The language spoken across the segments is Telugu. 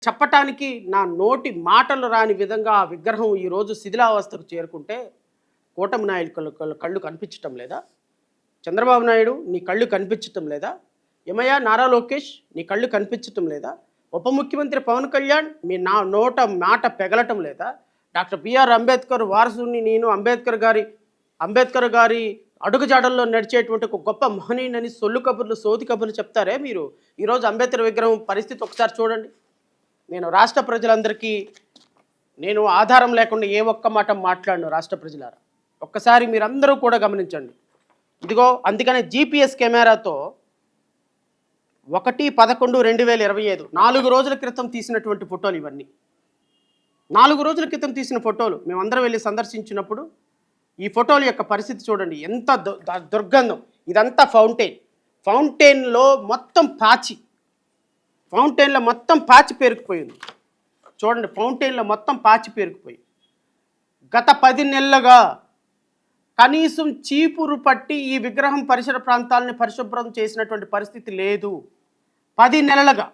చెప్పటానికి నా నోటి మాటలు రాని విధంగా ఆ విగ్రహం ఈరోజు శిథిలావస్థకు చేరుకుంటే కూటమి నాయకుల కళ్ళు కనిపించటం లేదా? చంద్రబాబు నాయుడు నీ కళ్ళు కనిపించటం లేదా? ఏమయ్యా నారా లోకేష్ నీ కళ్ళు కనిపించటం లేదా? ఉప ముఖ్యమంత్రి పవన్ కళ్యాణ్ మీ నా నోట మాట పెగలటం లేదా? డాక్టర్ బిఆర్ అంబేద్కర్ వారసుని నేను అంబేద్కర్ గారి అడుగుజాడల్లో నడిచేటువంటి ఒక గొప్ప మహనీయుని సొల్లు కబుర్లు సోది కబుర్లు చెప్తారే మీరు. ఈరోజు అంబేద్కర్ విగ్రహం పరిస్థితి ఒకసారి చూడండి. నేను రాష్ట్ర ప్రజలందరికీ నేను ఆధారం లేకుండా ఏ ఒక్క మాట మాట్లాడను. రాష్ట్ర ప్రజలారా ఒక్కసారి మీరందరూ కూడా గమనించండి. ఇదిగో అందుకనే జీపీఎస్ కెమెరాతో 1/11/2025 4 రోజుల క్రితం తీసినటువంటి ఫోటోలు ఇవన్నీ. 4 రోజుల క్రితం తీసిన ఫోటోలు మేమందరం వెళ్ళి సందర్శించినప్పుడు ఈ ఫోటోల యొక్క పరిస్థితి చూడండి. ఎంత దుర్గంధం. ఇదంతా ఫౌంటైన్లో మొత్తం పాచి పేరుకుపోయింది. చూడండి, ఫౌంటైన్లో మొత్తం పాచి పేరుకుపోయి గత 10 నెలలుగా కనీసం చీపురు పట్టి ఈ విగ్రహం పరిసర ప్రాంతాలని పరిశుభ్రం చేసినటువంటి పరిస్థితి లేదు 10 నెలలుగా.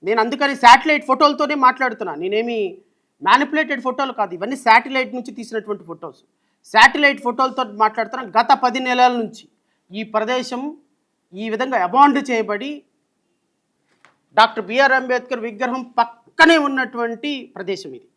నేను అందుకని శాటిలైట్ ఫోటోలతోనే మాట్లాడుతున్నా. నేనేమి మ్యానిపులేటెడ్ ఫోటోలు కాదు, ఇవన్నీ శాటిలైట్ నుంచి తీసినటువంటి ఫొటోస్. శాటిలైట్ ఫోటోలతో మాట్లాడుతున్నా. గత 10 నెలల నుంచి ఈ ప్రదేశం ఈ విధంగా అబాండ్ చేయబడి డాక్టర్ బిఆర్ అంబేద్కర్ విగ్రహం పక్కనే ఉన్నటువంటి ప్రదేశం ఇది.